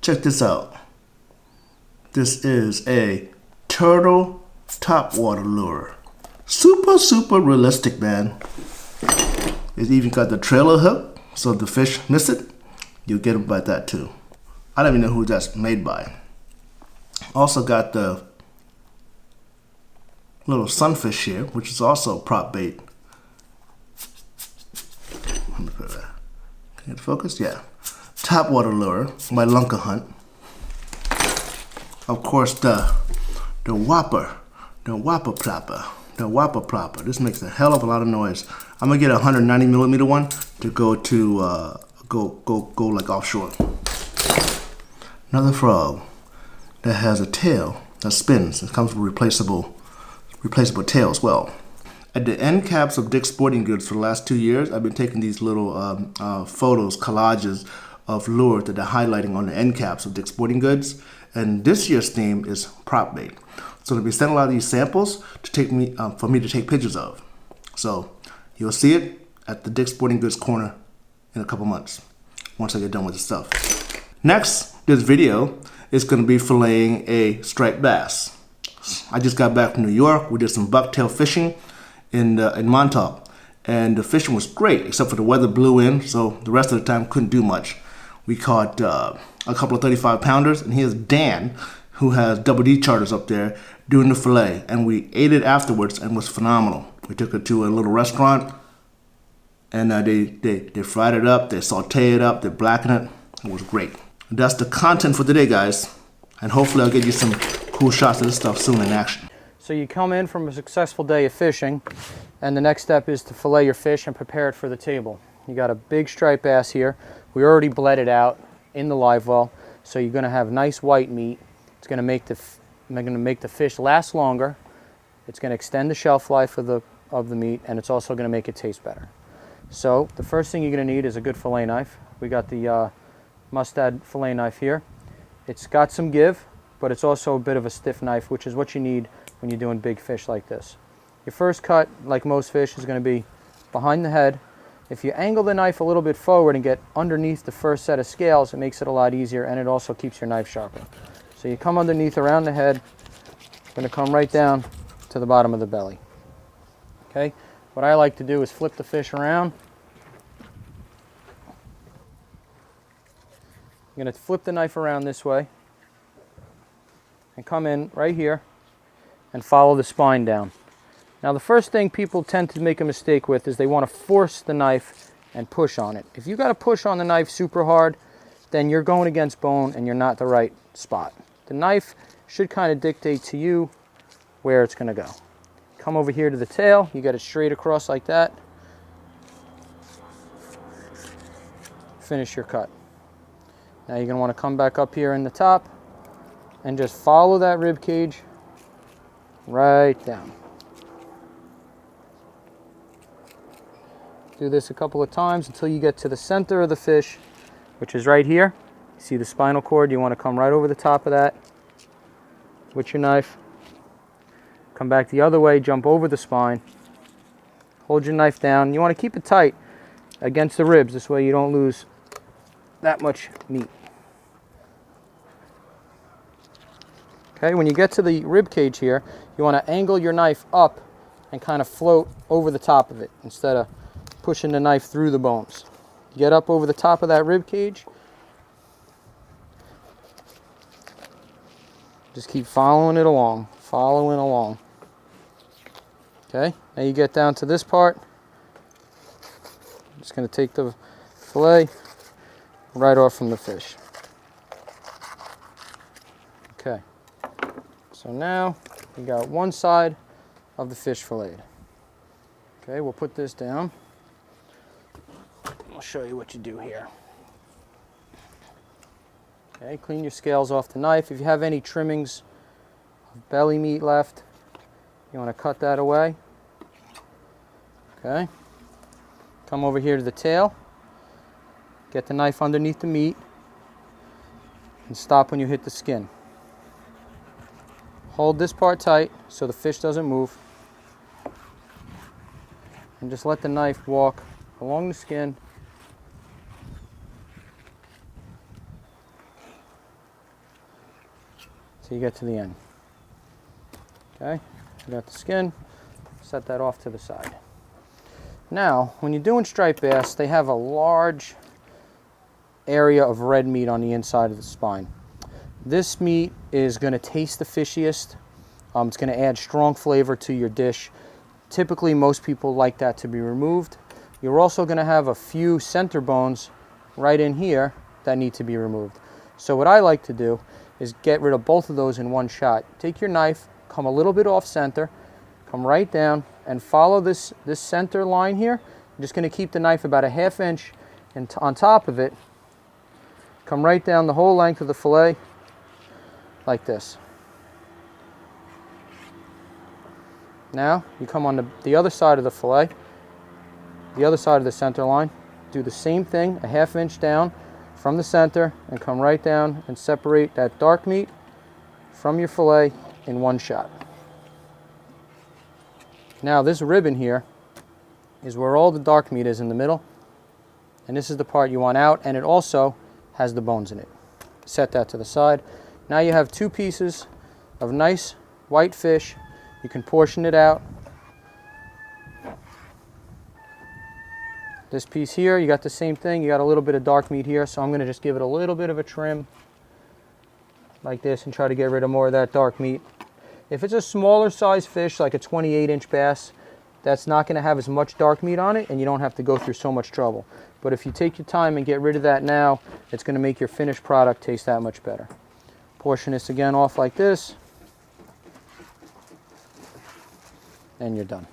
Check this out. This is a turtle topwater lure. Super realistic, man. It's even got the trailer hook, so if the fish miss it, you'll get them by that too. I don't even know who that's made by. Also got the little sunfish here, which is also prop bait. Let me put that. Can it focus? Yeah. Topwater lure by Lunker Hunt. Of course, the whopper plopper. The whopper plopper. This makes a hell of a lot of noise. I'm gonna get a 190 millimeter one to go to go like offshore. Another frog that has a tail that spins. It comes with replaceable tail as well. At the end caps of Dick's Sporting Goods for the last 2 years, I've been taking these little photos, collages of lures that they're highlighting on the end caps of Dick's Sporting Goods. And this year's theme is prop bait. So they'll be sending a lot of these samples to take me for me to take pictures of. So you'll see it at the Dick's Sporting Goods corner in a couple months once I get done with the stuff. Next, this video is going to be filleting a striped bass. I just got back from New York. We did some bucktail fishing in Montauk, and the fishing was great except for the weather blew in, so the rest of the time couldn't do much. We caught a couple of 35-pounders, and here's Dan, who has Double D charters up there, doing the fillet, and we ate it afterwards and was phenomenal. We took it to a little restaurant, and they fried it up, they saute it up, they blacken it. It was great. That's the content for today, guys, and hopefully I'll get you some cool shots of this stuff soon in action. So you come in from a successful day of fishing, and the next step is to fillet your fish and prepare it for the table. You got a big striped bass here. We already bled it out in the live well, so you're going to have nice white meat. It's going to make the fish last longer. It's going to extend the shelf life of the meat, and it's also going to make it taste better. So the first thing you're going to need is a good fillet knife. We got the Mustad fillet knife here. It's got some give, but it's also a bit of a stiff knife, which is what you need when you're doing big fish like this. Your first cut, like most fish, is going to be behind the head. If you angle the knife a little bit forward and get underneath the first set of scales, it makes it a lot easier, and it also keeps your knife sharper. So you come underneath around the head, going to come right down to the bottom of the belly. Okay, what I like to do is flip the fish around. I'm going to flip the knife around this way and come in right here and follow the spine down. Now the first thing people tend to make a mistake with is they want to force the knife and push on it. If you got to push on the knife super hard, then you're going against bone and you're not the right spot. The knife should kind of dictate to you where it's going to go. Come over here to the tail, you got it straight across like that. Finish your cut. Now you're going to want to come back up here in the top and just follow that rib cage right down. Do this a couple of times until you get to the center of the fish, which is right here. You see the spinal cord? You want to come right over the top of that with your knife. Come back the other way, jump over the spine. Hold your knife down. You want to keep it tight against the ribs. This way you don't lose that much meat. Okay, when you get to the rib cage here, you want to angle your knife up and kind of float over the top of it instead of pushing the knife through the bones. Get up over the top of that rib cage. Just keep following it along, following along. Okay, now you get down to this part. I'm just going to take the fillet right off from the fish. Okay, so now we got one side of the fish filleted. Okay, we'll put this down. I'll show you what you do here. Okay, clean your scales off the knife. If you have any trimmings of belly meat left, you want to cut that away. Okay, come over here to the tail. Get the knife underneath the meat and stop when you hit the skin. Hold this part tight so the fish doesn't move. And just let the knife walk along the skin till you get to the end. Okay, you got the skin, set that off to the side. Now, when you're doing striped bass, they have a large area of red meat on the inside of the spine. This meat is going to taste the fishiest. It's going to add strong flavor to your dish. Typically, most people like that to be removed. You're also going to have a few center bones right in here that need to be removed. So what I like to do is get rid of both of those in one shot. Take your knife, come a little bit off center, come right down, and follow this center line here. I'm just going to keep the knife about a ½ inch and on top of it. Come right down the whole length of the fillet like this. Now you come on the other side of the fillet, the other side of the center line, do the same thing, a ½ inch down from the center, and come right down and separate that dark meat from your fillet in one shot. Now this ribbon here is where all the dark meat is in the middle, and this is the part you want out, and it also has the bones in it. Set that to the side. Now you have 2 pieces of nice white fish. You can portion it out. This piece here, you got the same thing. You got a little bit of dark meat here, so I'm going to just give it a little bit of a trim like this and try to get rid of more of that dark meat. If it's a smaller size fish, like a 28-inch bass, that's not going to have as much dark meat on it, and you don't have to go through so much trouble. But if you take your time and get rid of that now, it's going to make your finished product taste that much better. Portion this again off like this, and you're done.